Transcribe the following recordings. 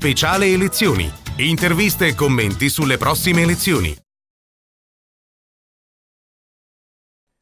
speciale elezioni. Interviste e commenti sulle prossime elezioni.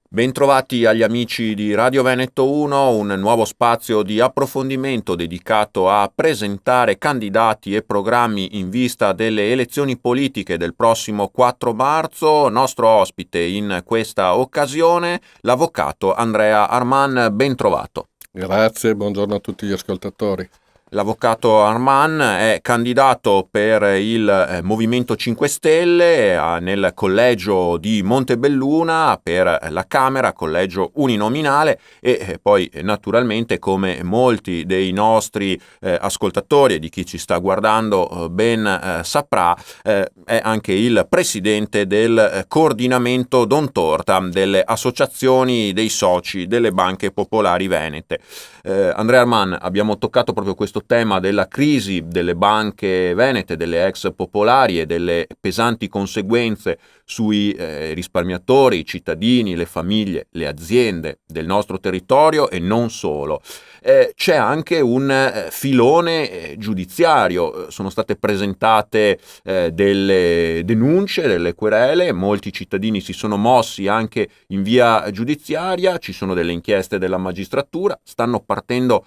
Bentrovati agli amici di Radio Veneto 1, un nuovo spazio di approfondimento dedicato a presentare candidati e programmi in vista delle elezioni politiche del prossimo 4 marzo. Nostro ospite in questa occasione, l'avvocato Andrea Arman. Bentrovato. Grazie, buongiorno a tutti gli ascoltatori. L'avvocato Arman è candidato per il Movimento 5 Stelle nel collegio di Montebelluna per la Camera, collegio uninominale, e poi naturalmente, come molti dei nostri ascoltatori e di chi ci sta guardando ben saprà, è anche il presidente del coordinamento Don Torta delle associazioni dei soci delle banche popolari venete. Andrea Arman, abbiamo toccato proprio questo tema della crisi delle banche venete, delle ex popolari e delle pesanti conseguenze sui risparmiatori, i cittadini, le famiglie, le aziende del nostro territorio e non solo. C'è anche un filone giudiziario, sono state presentate delle denunce, delle querele, molti cittadini si sono mossi anche in via giudiziaria, ci sono delle inchieste della magistratura, stanno partendo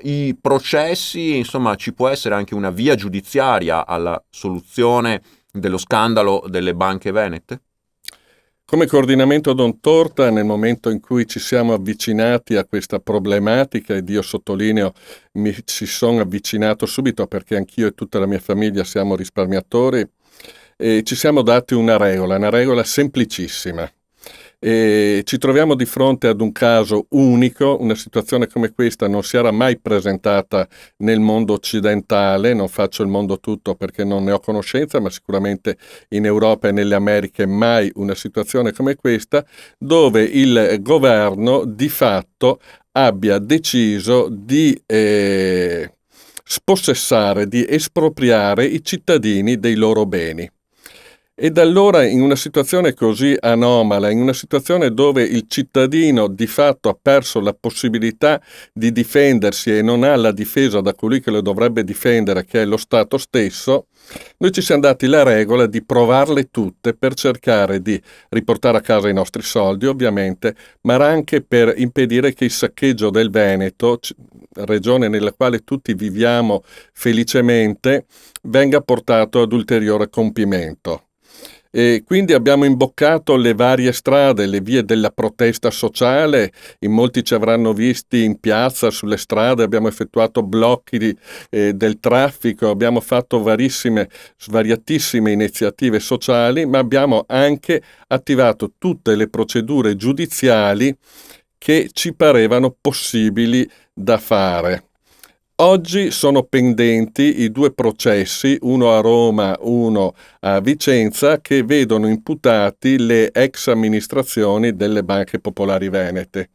i processi, insomma ci può essere anche una via giudiziaria alla soluzione dello scandalo delle banche venete? Come coordinamento Don Torta, nel momento in cui ci siamo avvicinati a questa problematica, ed io sottolineo mi ci sono avvicinato subito perché anch'io e tutta la mia famiglia siamo risparmiatori, e ci siamo dati una regola semplicissima. E ci troviamo di fronte ad un caso unico, una situazione come questa non si era mai presentata nel mondo occidentale, non faccio il mondo tutto perché non ne ho conoscenza, ma sicuramente in Europa e nelle Americhe mai una situazione come questa, dove il governo di fatto abbia deciso di spossessare, di espropriare i cittadini dei loro beni. Ed allora, in una situazione così anomala, in una situazione dove il cittadino di fatto ha perso la possibilità di difendersi e non ha la difesa da colui che lo dovrebbe difendere, che è lo Stato stesso, noi ci siamo dati la regola di provarle tutte per cercare di riportare a casa i nostri soldi, ovviamente, ma anche per impedire che il saccheggio del Veneto, regione nella quale tutti viviamo felicemente, venga portato ad ulteriore compimento. E quindi abbiamo imboccato le varie strade, le vie della protesta sociale, in molti ci avranno visti in piazza, sulle strade, abbiamo effettuato blocchi del traffico, abbiamo fatto svariatissime iniziative sociali, ma abbiamo anche attivato tutte le procedure giudiziali che ci parevano possibili da fare. Oggi sono pendenti i 2 processi, uno a Roma, uno a Vicenza, che vedono imputati le ex amministrazioni delle banche popolari venete.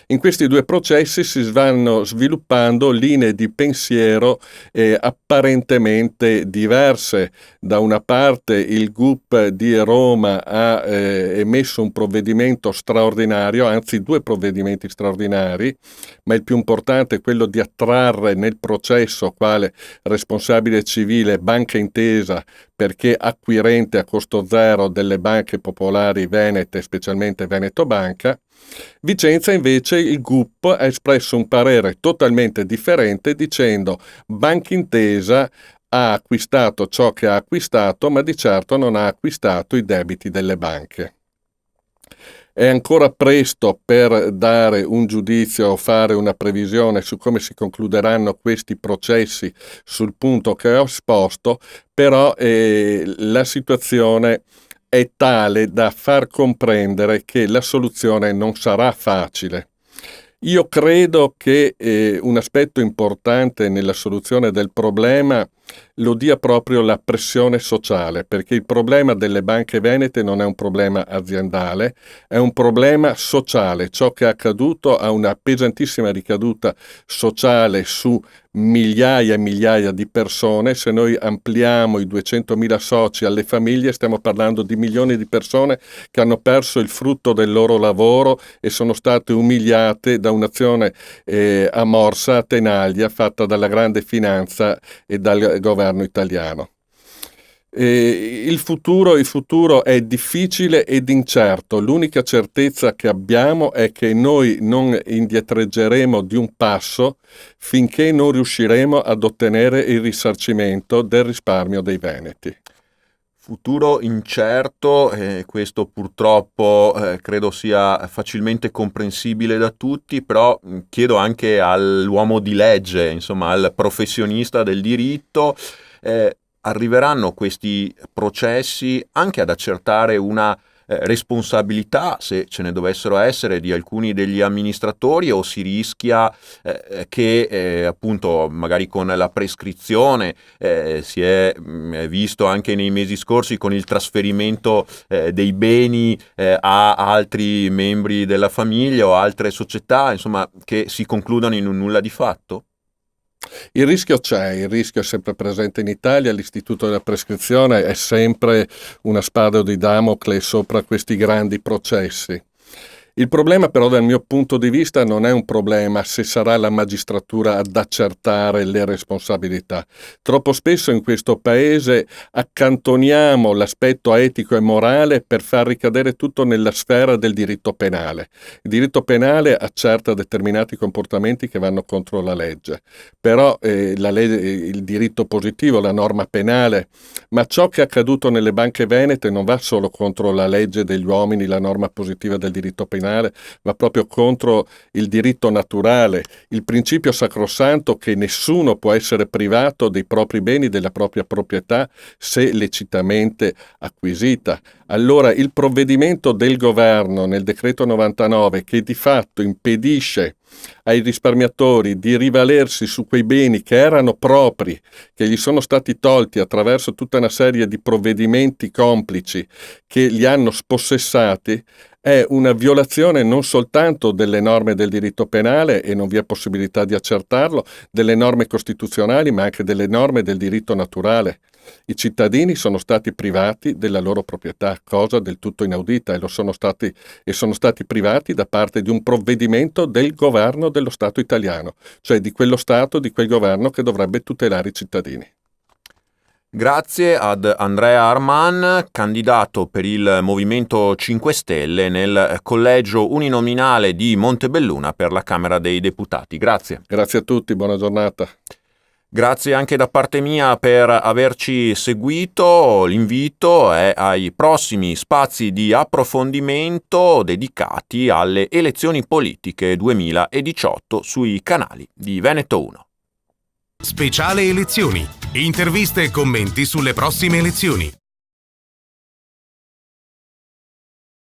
In questi 2 processi si vanno sviluppando linee di pensiero apparentemente diverse. Da una parte il GUP di Roma ha emesso un provvedimento straordinario, anzi 2 provvedimenti straordinari, ma il più importante è quello di attrarre nel processo quale responsabile civile Banca Intesa, perché acquirente a costo zero delle banche popolari venete, specialmente Veneto Banca. Vicenza invece il GUP ha espresso un parere totalmente differente dicendo Banca Intesa ha acquistato ciò che ha acquistato, ma di certo non ha acquistato i debiti delle banche. È ancora presto per dare un giudizio o fare una previsione su come si concluderanno questi processi sul punto che ho esposto, però la situazione è tale da far comprendere che la soluzione non sarà facile. Io credo che un aspetto importante nella soluzione del problema lo dia proprio la pressione sociale, perché il problema delle banche venete non è un problema aziendale, è un problema sociale. Ciò che è accaduto ha una pesantissima ricaduta sociale su migliaia e migliaia di persone. Se noi ampliamo i 200.000 soci alle famiglie, stiamo parlando di milioni di persone che hanno perso il frutto del loro lavoro e sono state umiliate da un'azione a morsa, a tenaglia, fatta dalla grande finanza e dal governo italiano. Il futuro è difficile ed incerto. L'unica certezza che abbiamo è che noi non indietreggeremo di un passo finché non riusciremo ad ottenere il risarcimento del risparmio dei veneti. Futuro incerto, questo purtroppo credo sia facilmente comprensibile da tutti, però chiedo anche all'uomo di legge, insomma al professionista del diritto, arriveranno questi processi anche ad accertare una responsabilità, se ce ne dovessero essere, di alcuni degli amministratori, o si rischia che appunto magari con la prescrizione si è visto anche nei mesi scorsi con il trasferimento dei beni a altri membri della famiglia o altre società, insomma, che si concludano in un nulla di fatto? Il rischio c'è, il rischio è sempre presente in Italia, l'istituto della prescrizione è sempre una spada di Damocle sopra questi grandi processi. Il problema però dal mio punto di vista non è un problema se sarà la magistratura ad accertare le responsabilità. Troppo spesso in questo paese accantoniamo l'aspetto etico e morale per far ricadere tutto nella sfera del diritto penale. Il diritto penale accerta determinati comportamenti che vanno contro la legge, però il diritto positivo, la norma penale, ma ciò che è accaduto nelle banche venete non va solo contro la legge degli uomini, la norma positiva del diritto penale, va proprio contro il diritto naturale, il principio sacrosanto che nessuno può essere privato dei propri beni, della propria proprietà, se lecitamente acquisita. Allora il provvedimento del governo nel decreto 99 che di fatto impedisce ai risparmiatori di rivalersi su quei beni che erano propri, che gli sono stati tolti attraverso tutta una serie di provvedimenti complici che li hanno spossessati, è una violazione non soltanto delle norme del diritto penale, e non vi è possibilità di accertarlo, delle norme costituzionali, ma anche delle norme del diritto naturale. I cittadini sono stati privati della loro proprietà, cosa del tutto inaudita, e sono stati privati da parte di un provvedimento del governo dello Stato italiano, cioè di quello Stato, di quel governo che dovrebbe tutelare i cittadini. Grazie ad Andrea Arman, candidato per il Movimento 5 Stelle nel collegio uninominale di Montebelluna per la Camera dei Deputati. Grazie. Grazie a tutti, buona giornata. Grazie anche da parte mia per averci seguito. L'invito è ai prossimi spazi di approfondimento dedicati alle elezioni politiche 2018 sui canali di Veneto 1. Speciale elezioni. Interviste e commenti sulle prossime elezioni.